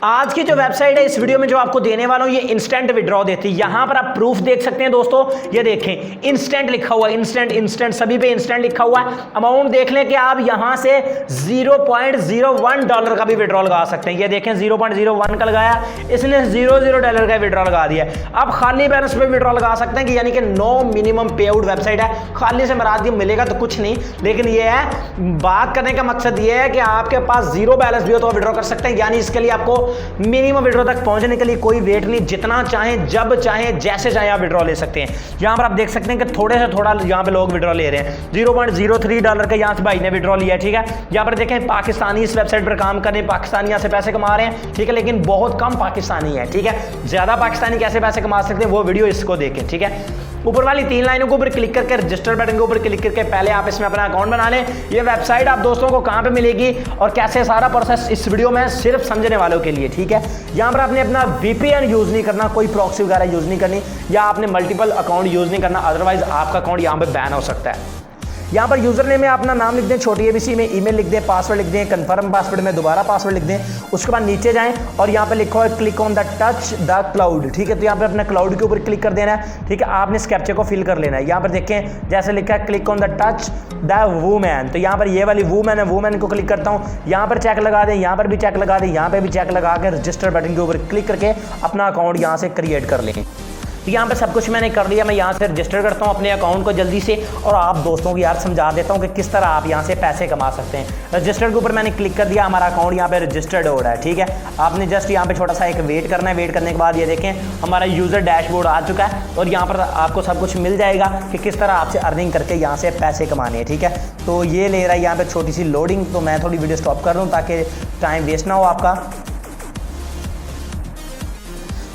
आज की जो वेबसाइट है इस वीडियो में जो आपको देने वाला हूं ये इंस्टेंट विड्रॉ देती है। यहां पर आप प्रूफ देख सकते हैं दोस्तों, ये देखें इंस्टेंट लिखा हुआ है, इंस्टेंट सभी पे इंस्टेंट लिखा हुआ है। अमाउंट देख लें कि आप यहां से $0.01 का भी विड्रॉ लगा सकते हैं। ये देखें 0.01 का लगाया, इसने $0 का विड्रॉ लगा दिया। आप खाली बैलेंस पे विड्रॉ लगा सकते हैं कि यानी कि नो मिनिमम पे आउट वेबसाइट है। खाली से मराद मिलेगा तो कुछ नहीं, लेकिन ये है बात करने का मकसद ये है कि आपके पास जीरो बैलेंस भी हो तो विड्रॉ कर सकते हैं। यानी इसके लिए आपको मिनिमम विड्रॉ तक पहुंचने के लिए कोई वेट नहीं, जितना चाहें जब चाहें जैसे चाहें आप विड्रॉ ले सकते हैं। यहां पर आप देख सकते हैं कि थोड़े से थोड़ा यहां पे लोग विड्रॉ ले रहे हैं। $0.03 का यहां से भाई ने विड्रॉ लिया, ठीक है। यहां पर देखें पाकिस्तानी इस वेबसाइट पर काम कर रहे हैं, पाकिस्तानी यहां से पैसे कमा रहे हैं, ठीक है, लेकिन बहुत कम पाकिस्तानी है, ठीक है। ज्यादा पाकिस्तानी कैसे पैसे कमा सकते हैं वो वीडियो इसको देखें, ठीक है। ऊपर वाली 3 लाइनों के ऊपर क्लिक करके रजिस्टर बटन के ऊपर क्लिक करके पहले आप इसमें अपना अकाउंट बना लें। ये वेबसाइट आप दोस्तों को कहां पे मिलेगी और कैसे सारा प्रोसेस इस वीडियो में सिर्फ समझने वालों के लिए, ठीक है। यहां पर आपने अपना VPN यूज नहीं करना, कोई प्रॉक्सी वगैरह यूज नहीं करनी, या आपने मल्टीपल अकाउंट यूज नहीं करना, अदरवाइज आपका अकाउंट यहां पे बैन हो सकता है। यहाँ पर यूजर नेम में अपना नाम लिख दें, छोटी ABC में ईमेल लिख दें, पासवर्ड लिख दें, कंफर्म पासवर्ड में दोबारा पासवर्ड लिख दें। उसके बाद नीचे जाएं और यहाँ पर लिखा है click on the touch the cloud, ठीक है। तो यहाँ पर अपने क्लाउड के ऊपर क्लिक कर देना है, ठीक है। आपने इस कैप्चा को फिल कर लेना है। यहाँ पर देखें जैसे लिखा है click on the touch the woman, तो यहाँ पर ये वाली वूमैन है, वूमैन को क्लिक करता हूँ। यहाँ पर चेक लगा दें, यहाँ पर भी चेक लगा दें, यहाँ पर भी चेक लगा के रजिस्टर बटन के ऊपर क्लिक करके अपना अकाउंट यहाँ से क्रिएट कर लें। तो यहाँ पे सब कुछ मैंने कर लिया। मैं यहाँ से रजिस्टर करता हूँ अपने अकाउंट को जल्दी से, और आप दोस्तों को यार समझा देता हूँ कि किस तरह आप यहाँ से पैसे कमा सकते हैं। रजिस्टर के ऊपर मैंने क्लिक कर दिया, हमारा अकाउंट यहाँ पे रजिस्टर्ड हो रहा है, ठीक है। आपने जस्ट यहाँ पे छोटा सा एक वेट करना है। वेट करने के बाद ये देखें हमारा यूज़र डैशबोर्ड आ चुका है, और यहाँ पर आपको सब कुछ मिल जाएगा कि किस तरह आपसे अर्निंग करके यहाँ से पैसे कमाने हैं, ठीक है। तो ये ले रहा है यहाँ पर छोटी सी लोडिंग, तो मैं थोड़ी वीडियो स्टॉप कर दूँ ताकि टाइम वेस्ट ना हो आपका।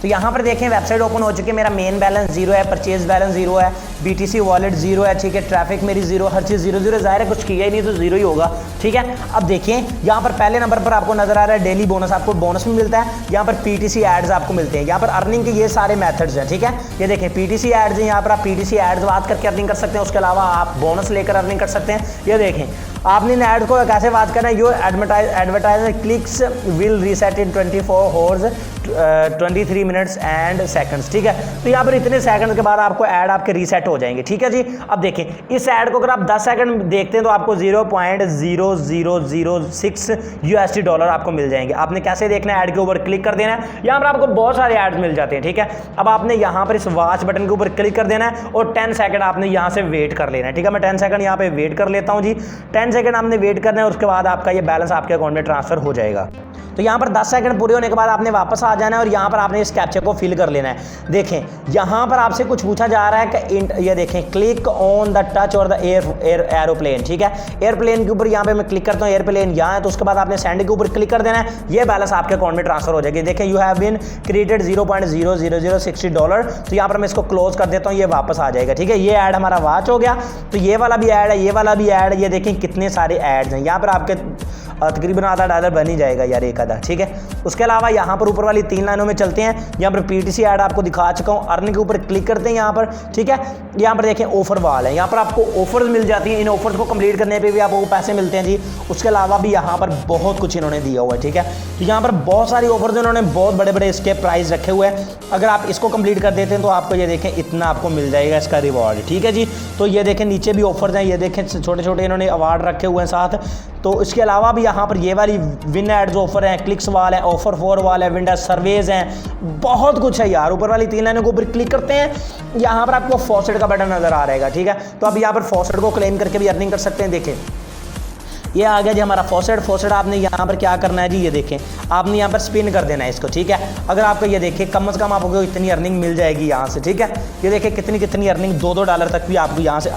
तो यहाँ पर देखें वेबसाइट ओपन हो चुकी है। मेरा मेन बैलेंस 0 है, परचेज बैलेंस 0 है, BTC वॉलेट 0 है, ठीक है। ट्रैफिक मेरी 0, हर चीज़ 0 ज़ाहिर है कुछ किया ही नहीं तो 0 ही होगा, ठीक है। अब देखिए यहाँ पर पहले नंबर पर आपको नजर आ रहा है डेली बोनस, आपको बोनस भी मिलता है। यहाँ पर PTC एड्स आपको मिलते हैं। यहाँ पर अर्निंग के ये सारे मेथड्स हैं, ठीक है। ये देखें PTC एड्स हैं, यहाँ पर आप PTC एड्स बात करके अर्निंग कर सकते हैं। उसके अलावा आप बोनस लेकर अर्निंग कर सकते हैं। ये देखें आपने इन एड को कैसे बात करना है, your advertisement clicks will reset in 24 hours 23 minutes and seconds, ठीक है। तो यहाँ पर इतने सेकंड के बाद आपको ऐड आपके रीसेट हो जाएंगे, ठीक है जी। अब देखें इस ऐड को अगर आप 10 सेकंड देखते हैं तो आपको $0.0006 आपको मिल जाएंगे। आपने कैसे देखना है, ऐड के ऊपर क्लिक कर देना है। यहाँ पर आपको बहुत सारे ऐड मिल जाते हैं, ठीक है। अब आपने यहाँ पर इस वॉच बटन के ऊपर क्लिक कर देना है और 10 सेकंड आपने यहाँ से वेट कर लेना है, ठीक है। मैं 10 सेकंड यहाँ पे वेट कर लेता हूँ जी। 10 सेकंड आपने वेट करना है, उसके बाद आपका ये बैलेंस आपके अकाउंट में ट्रांसफर हो जाएगा। तो यहाँ पर 10 सेकंड पूरे होने के बाद आपने वापस आ जाना है और यहाँ पर आपने इस कैप्चा को फिल कर लेना है। देखें यहाँ पर आपसे कुछ पूछा जा रहा है कि ये देखें क्लिक ऑन द टच और द एरोप्लेन, ठीक है। एयरप्लेन के ऊपर यहाँ पे मैं क्लिक करता हूँ, एयरप्लेन यहाँ है, तो उसके बाद आपने सेंड के ऊपर क्लिक कर देना है। ये बैलेंस आपके अकाउंट में ट्रांसफर हो जाएगी। देखें यू हैव बीन क्रिएटेड $0.00060, तो यहाँ पर मैं इसको क्लोज कर देता हूँ, ये वापस आ जाएगा, ठीक है। ये ऐड हमारा वॉच हो गया। तो ये वाला भी ऐड है, ये वाला भी ऐड है। ये देखें कितने सारे ऐड्स हैं। यहाँ पर आपके तकरीबन $0.5 बन ही जाएगा यार, एक आधा, ठीक है। उसके अलावा यहाँ पर ऊपर वाली 3 लाइनों में चलते हैं। यहाँ पर PTC ऐड आपको दिखा चुका हूँ। अर्निंग के ऊपर क्लिक करते हैं यहाँ पर, ठीक है। यहाँ पर देखें ऑफर वाल है, यहाँ पर आपको ऑफर्स मिल जाती हैं। इन ऑफर्स को कंप्लीट करने पे भी आपको पैसे मिलते हैं जी। उसके अलावा भी यहाँ पर बहुत कुछ इन्होंने दिया हुआ है, ठीक है। तो यहाँ पर बहुत सारी ऑफर्स इन्होंने बहुत बड़े बड़े इसके प्राइस रखे हुए हैं। अगर आप इसको कंप्लीट कर देते हैं तो आपको ये देखें इतना आपको मिल जाएगा इसका रिवॉर्ड, ठीक है जी। तो ये देखें नीचे भी ऑफर्स हैं, ये देखें छोटे छोटे इन्होंने अवार्ड रखे हुए हैं साथ। तो इसके अलावा भी यहाँ पर ये वाली विन एड्स ऑफर हैं, क्लिक्स वाल है, ऑफर फॉर वाल है, विंडो सर्वेज हैं, बहुत कुछ है यार। ऊपर वाली 3 लाइनों के ऊपर क्लिक करते हैं, यहाँ पर आपको फॉसेट का बटन नजर आ रहेगा, ठीक है। तो अब यहाँ पर फॉसेट को क्लेम करके भी अर्निंग कर सकते हैं। देखें ये आ गया जी हमारा फॉसेट। आपने यहाँ पर क्या करना है जी, ये देखें आपने यहाँ पर स्पिन कर देना है इसको, ठीक है। अगर आपको ये देखें कम से कम आपको इतनी अर्निंग मिल जाएगी यहाँ से, ठीक है। ये देखें कितनी अर्निंग $2 तक भी आपको यहाँ से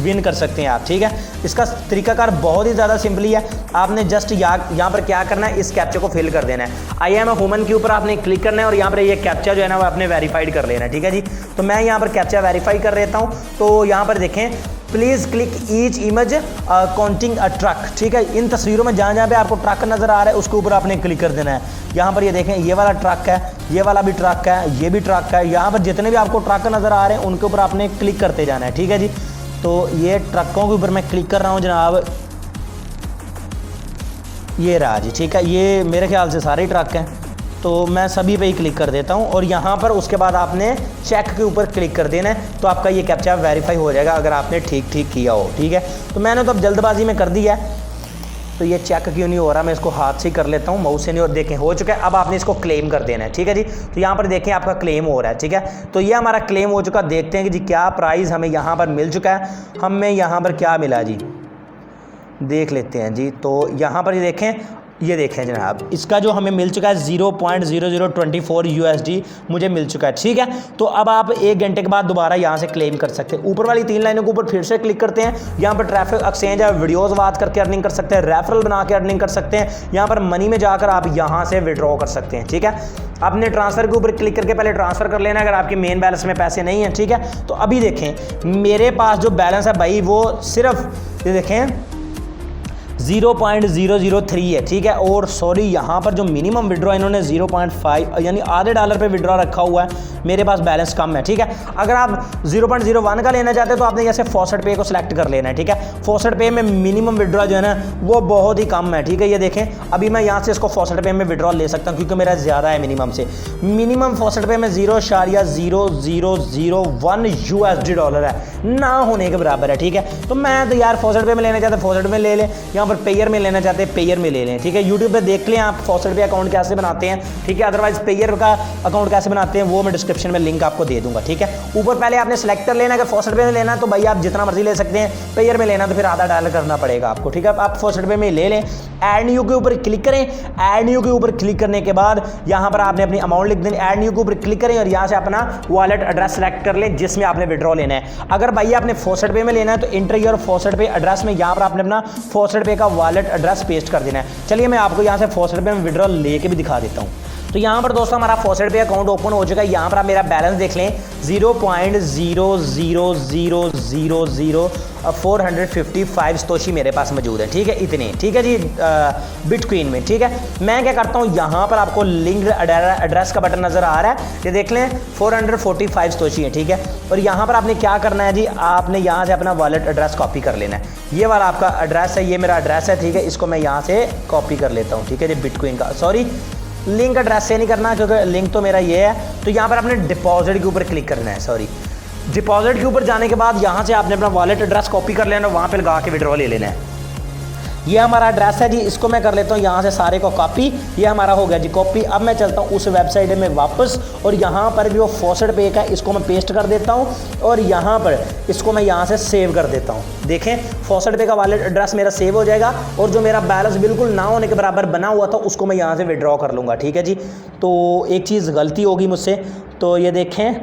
विन कर सकते हैं आप, ठीक है। इसका तरीकाकार बहुत ही ज़्यादा सिंपली है। आपने जस्ट यहाँ पर क्या करना है, इस कैप्चा को फिल कर देना है। आई एम अ वुमन के ऊपर आपने क्लिक करना है और यहाँ पर ये कैप्चा जो है ना वो आपने वेरीफाइड कर लेना है, ठीक है जी। तो मैं यहाँ पर कैप्चा वेरीफाई कर लेता हूँ। तो यहाँ पर देखें please click each image counting a truck, ठीक है। इन तस्वीरों में जहाँ पे आपको ट्रक नज़र आ रहा है उसके ऊपर आपने क्लिक कर देना है। यहाँ पर ये देखें ये वाला ट्रक है, ये वाला भी ट्रक है, ये भी ट्रक है। यहाँ पर जितने भी आपको ट्रक नज़र आ रहे हैं उनके ऊपर आपने क्लिक करते जाना है, ठीक है जी। तो ये ट्रकों के ऊपर मैं क्लिक कर रहा हूँ जनाब, ये रहा जी, ठीक है। ये मेरे ख्याल से सारे ट्रक हैं। तो मैं सभी पे ही क्लिक कर देता हूँ और यहाँ पर उसके बाद आपने चेक के ऊपर क्लिक कर देना है, तो आपका ये कैप्चा वेरीफाई हो जाएगा अगर आपने ठीक किया हो। ठीक है, तो मैंने तो अब जल्दबाजी में कर दिया है, तो ये चेक क्यों नहीं हो रहा, मैं इसको हाथ से ही कर लेता हूँ, माउस से नहीं। और देखें हो चुका है। अब आपने इसको क्लेम कर देना है। ठीक है जी, तो यहाँ पर देखें आपका क्लेम हो रहा है। ठीक है, तो ये हमारा क्लेम हो चुका। देखते हैं कि जी क्या प्राइस हमें यहाँ पर मिल चुका है। हमें यहाँ पर क्या मिला जी, देख लेते हैं जी। तो यहाँ पर ये देखें जनाब, इसका जो हमें मिल चुका है 0.0024 USD मुझे मिल चुका है। ठीक है, तो अब आप 1 घंटे के बाद दोबारा यहाँ से क्लेम कर सकते हैं। ऊपर वाली 3 लाइनों के ऊपर फिर से क्लिक करते हैं। यहाँ पर ट्रैफिक एक्सचेंज है, वीडियोस बात करके अर्निंग कर सकते हैं, रेफरल बना के अर्निंग कर सकते हैं। यहाँ पर मनी में जाकर आप यहाँ से विड्रॉ कर सकते हैं। ठीक है, आपने ट्रांसफ़र के ऊपर क्लिक करके पहले ट्रांसफ़र कर लेना अगर आपके मेन बैलेंस में पैसे नहीं हैं। ठीक है, तो अभी देखें मेरे पास जो बैलेंस है भाई वो सिर्फ ये देखें 0.003 है। ठीक है, और सॉरी यहाँ पर जो मिनिमम विड्रॉ इन्होंने 0.5 यानी आधे डॉलर पे विड्रॉ रखा हुआ है, मेरे पास बैलेंस कम है। ठीक है, अगर आप 0.01 का लेना चाहते हैं तो आपने जैसे फॉसेट पे को सिलेक्ट कर लेना है। ठीक है, फॉसेट पे में मिनिमम विड्रॉ जो है ना वो बहुत ही कम है। ठीक है, ये देखें अभी मैं यहाँ से इसको फॉसेट पे में विड्रॉ ले सकता हूँ क्योंकि मेरा ज़्यादा है मिनिमम से। मिनिमम फॉसेट पे में 0.0001 USD डॉलर है, ना होने के बराबर है। ठीक है, तो मैं तो यार फॉसेट पे में लेना चाहते फॉसेट में ले लें, यहाँ पर पेयर में लेना चाहते हैं पेयर में ले लें। ठीक है, यूट्यूब पे देख लें आप फॉसेट पे अकाउंट कैसे बनाते हैं। ठीक है, अदरवाइज पेयर का अकाउंट कैसे बनाते हैं वो मैं डिस्क्रिप्शन में लिंक आपको दे दूंगा। ठीक है, ऊपर पहले आपने सेलेक्ट कर लेना, अगर फॉसेट पे में लेना है तो भाई आप जितना मर्जी ले सकते हैं, पेयर में लेना तो फिर आधा डॉलर करना पड़ेगा आपको। ठीक है, आप फॉसेट पे में ले लें, ऐड न्यू के ऊपर क्लिक करें। ऐड न्यू के ऊपर क्लिक करने के बाद यहाँ पर आपने अपनी अमाउंट लिख देनी। ऐड न्यू के ऊपर क्लिक करें और यहाँ से अपना वॉलेट एड्रेस सेलेक्ट कर लें जिसमें आपने विड्रॉ लेना है। अगर भाई आपने फॉसेट पे में लेना है तो इंटर योर फॉसेट पे एड्रेस में यहाँ पर आपने अपना फॉसेट पे का वॉलेट एड्रेस पेस्ट कर देना है। चलिए मैं आपको यहाँ से फॉसेट पे में विड्रॉ लेके भी दिखा देता हूँ। तो यहाँ पर दोस्तों हमारा फॉसेट पे अकाउंट ओपन हो चुका है। यहाँ पर आप मेरा बैलेंस देख लें 0.0000455 सतोशी मेरे पास मौजूद है। ठीक है, इतने। ठीक है जी, बिटकॉइन में। ठीक है, मैं क्या करता हूँ यहाँ पर आपको लिंक एड्रेस का बटन नज़र आ रहा है, ये देख लें 445 सतोशी है। ठीक है, और यहाँ पर आपने क्या करना है जी, आपने यहाँ से अपना वॉलेट एड्रेस कॉपी कर लेना है। ये वाला आपका एड्रेस है, ये मेरा एड्रेस है। ठीक है, इसको मैं यहाँ से कॉपी कर लेता हूँ। ठीक है जी, बिटकॉइन का, सॉरी लिंक एड्रेस से नहीं करना क्योंकि लिंक तो मेरा ये है। तो यहाँ पर आपने डिपॉजिट के ऊपर क्लिक करना है। सॉरी, डिपॉजिट के ऊपर जाने के बाद यहाँ से आपने अपना वॉलेट एड्रेस कॉपी कर लेना, वहाँ पे लगा के विड्रॉ ले लेना है। ये हमारा एड्रेस है जी, इसको मैं कर लेता हूँ यहाँ से सारे को कॉपी। ये हमारा हो गया जी कॉपी। अब मैं चलता हूँ उस वेबसाइट में वापस और यहाँ पर भी वो फॉसेट पे का इसको मैं पेस्ट कर देता हूँ और यहाँ पर इसको मैं यहाँ से सेव कर देता हूँ। देखें फॉसेट पे का वॉलेट एड्रेस मेरा सेव हो जाएगा और जो मेरा बैलेंस बिल्कुल ना होने के बराबर बना हुआ था उसको मैं यहाँ से विड्रॉ कर लूँगा। ठीक है जी, तो एक चीज़ गलती होगी मुझसे, तो ये देखें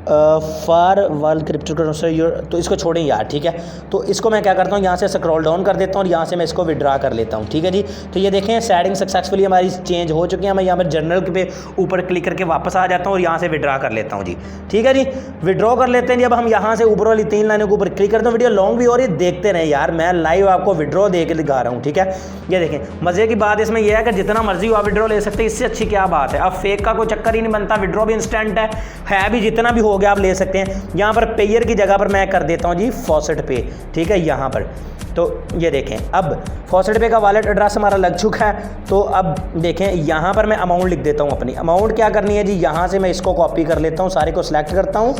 फॉर वर्ल्ड क्रिप्टो करेंसी, तो इसको छोड़ें यार। ठीक है, तो इसको मैं क्या करता हूँ यहाँ से स्क्रॉल डाउन कर देता हूँ और यहाँ से मैं इसको विड्रा कर लेता हूँ। ठीक है जी, तो ये देखें सेटिंग सक्सेसफुली हमारी चेंज हो चुकी है। मैं यहाँ पर जर्नल पे ऊपर क्लिक करके वापस आ जाता हूँ और यहाँ से विड्रा कर लेता हूँ जी। ठीक है जी, विड्रॉ कर लेते हैं। जब हम यहाँ से ऊपर वाली 3 लाइनों के ऊपर क्लिक करते हैं, वीडियो लॉन्ग भी हो रही है, देखते रहे यार, मैं लाइव आपको विड्रॉ दे के दिखा रहा हूँ। ठीक है, ये देखें मज़े की बात इसमें यह है कि जितना मर्जी हो आप विड्रॉ ले सकते हैं, इससे अच्छी क्या बात है। अब फेक का कोई चक्कर ही नहीं बनता, विड्रॉ भी इंस्टेंट है भी, जितना भी हो गया आप ले सकते हैं। यहाँ पर पेयर की जगह पर मैं कर देता हूँ जी फॉसेट पे। ठीक है, यहाँ पर तो ये देखें अब फॉसेट पे का वॉलेट एड्रेस हमारा लग चुका है। तो अब देखें यहाँ पर मैं अमाउंट लिख देता हूँ अपनी। अमाउंट क्या करनी है जी, यहाँ से मैं इसको कॉपी कर लेता हूँ, सारे को सिलेक्ट करता हूँ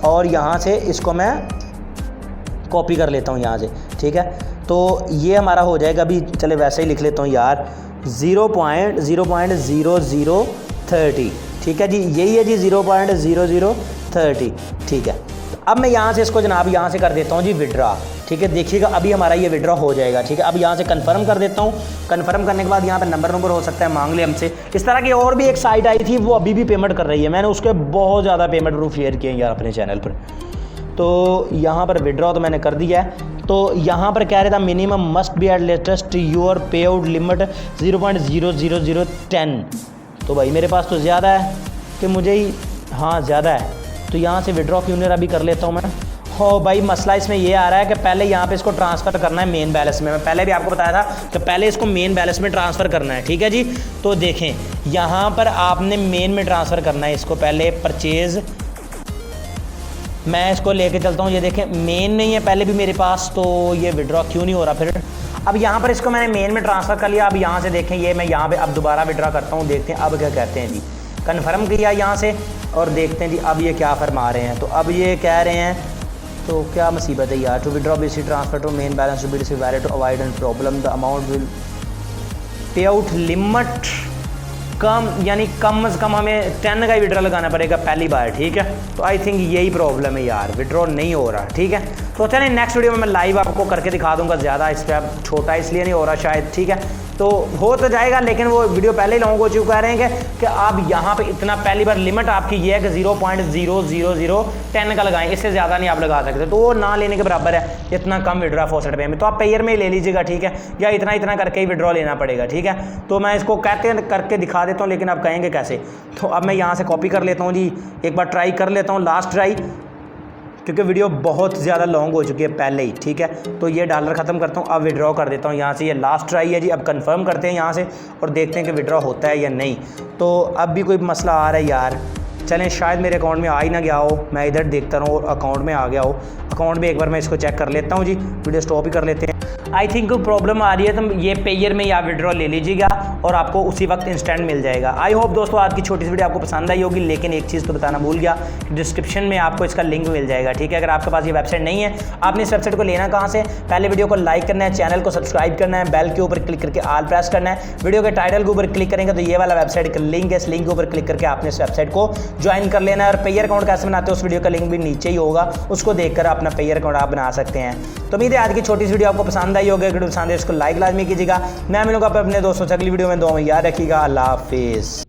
और यहाँ से इसको मैं कॉपी कर लेता हूँ यहाँ से। ठीक है, तो ये हमारा हो जाएगा। अभी चले वैसे ही लिख लेता हूँ यार 0.0030। ठीक है जी, यही है जी 0.0030। ठीक है, अब मैं यहाँ से इसको जनाब यहाँ से कर देता हूँ जी विड्रा। ठीक है, देखिएगा अभी हमारा ये विड्रॉ हो जाएगा। ठीक है, अब यहाँ से कंफर्म कर देता हूँ। कंफर्म करने के बाद यहाँ पे नंबर हो सकता है मांग ले हमसे। इस तरह की और भी एक साइट आई थी, वो अभी भी पेमेंट कर रही है। मैंने उसके बहुत ज़्यादा पेमेंट प्रूफ शेयर किए हैं यार अपने चैनल पर। तो यहाँ पर विड्रॉ तो मैंने कर दिया है। तो यहाँ पर कह रहा था minimum must be at latest your पे आउट लिमिट 0.00010। तो भाई मेरे पास तो ज़्यादा है कि मुझे ही, हाँ ज़्यादा है। तो यहाँ से विड्रॉ क्यों नहीं, अभी कर लेता हूँ मैं। हो भाई मसला इसमें ये आ रहा है कि पहले यहाँ पे इसको ट्रांसफ़र करना है मेन बैलेंस में। मैं पहले भी आपको बताया था कि पहले इसको मेन बैलेंस में ट्रांसफ़र करना है। ठीक है जी, तो देखें यहाँ पर आपने मेन में ट्रांसफ़र करना है इसको। पहले परचेज़, मैं इसको लेके चलता हूँ। ये देखें मेन नहीं है पहले भी मेरे पास, तो ये विड्रॉ क्यों नहीं हो रहा फिर। अब यहाँ पर इसको मैंने मेन में ट्रांसफ़र कर लिया। अब यहाँ से देखें ये मैं यहाँ पे अब दोबारा विड्रॉ करता हूँ, देखते हैं अब क्या कहते हैं जी। कन्फर्म किया यहाँ से और देखते हैं जी अब ये क्या फरमा रहे हैं। तो अब ये कह रहे हैं, तो क्या मुसीबत है यार। To withdraw BC transfer to main balance to BC wallet to avoid and problem the amount will pay out limit कम, यानी कम से कम हमें 10 का ही विड्रॉ लगाना पड़ेगा पहली बार, ठीक है। तो आई थिंक यही प्रॉब्लम है यार, विड्रॉ नहीं हो रहा, ठीक है। तो चलिए नेक्स्ट वीडियो में मैं लाइव आपको करके दिखा दूंगा, ज़्यादा इस पर छोटा इसलिए नहीं हो रहा शायद, ठीक है। तो हो तो जाएगा, लेकिन वो वीडियो पहले ही लोगों को जो कह रहे हैं कि आप यहाँ पे इतना पहली बार लिमिट आपकी ये है कि 0.00010 का लगाएं, इससे ज़्यादा नहीं आप लगा सकते। तो वो ना लेने के बराबर है इतना कम विड्रॉ फॉसेट पे में। तो आप पेयर में ही ले लीजिएगा, ठीक है, या इतना इतना करके ही विड्रॉ लेना पड़ेगा, ठीक है। तो मैं इसको कहते हैं करके दिखा देता हूँ, लेकिन आप कहेंगे कैसे। तो अब मैं यहाँ से कॉपी कर लेता हूँ जी, एक बार ट्राई कर लेता हूँ, लास्ट ट्राई, क्योंकि वीडियो बहुत ज़्यादा लॉन्ग हो चुकी है पहले ही, ठीक है। तो ये डॉलर ख़त्म करता हूँ, अब विड्रॉ कर देता हूँ यहाँ से। ये लास्ट ट्राई है जी, अब कंफर्म करते हैं यहाँ से और देखते हैं कि विड्रॉ होता है या नहीं। तो अब भी कोई मसला आ रहा है यार, चलें शायद मेरे अकाउंट में आ ही ना गया हो, मैं इधर देखता रहूँ और अकाउंट में आ गया हो। अकाउंट में एक बार मैं इसको चेक कर लेता हूँ जी, वीडियो स्टॉप ही कर लेते हैं। आई थिंक प्रॉब्लम आ रही है, तो ये पेयर में ही आप विड्रॉ ले लीजिएगा और आपको उसी वक्त इंस्टेंट मिल जाएगा। आई होप दोस्तों आज की छोटी सी वीडियो आपको पसंद आई होगी, लेकिन एक चीज़ तो बताना भूल गया, डिस्क्रिप्शन में आपको इसका लिंक मिल जाएगा, ठीक है। अगर आपके पास ये वेबसाइट नहीं है, आपने इस वेबसाइट को लेना कहाँ से, पहले वीडियो को लाइक करना है, चैनल को सब्सक्राइब करना है, बेल के ऊपर क्लिक करके ऑल प्रेस करना है, वीडियो के टाइटल के ऊपर क्लिक करेंगे तो ये वाला वेबसाइट का लिंक है, इस लिंक के ऊपर क्लिक करके आपने इस वेबसाइट को ज्वाइन कर लेना है। और पेयर अकाउंट कैसे बनाते हैं उस वीडियो का लिंक भी नीचे ही होगा, उसको देखकर अपना पेयर अकाउंट आप बना सकते हैं। तो उम्मीद है आज की छोटी सी वीडियो आपको पसंद आई होगी, अगर पसंद है इसको लाइक लाजमी कीजिएगा। मैं मिलूंगा अपने दोस्तों से अगली वीडियो में, दुआ में याद रखिएगा। अल्लाह हाफिज़।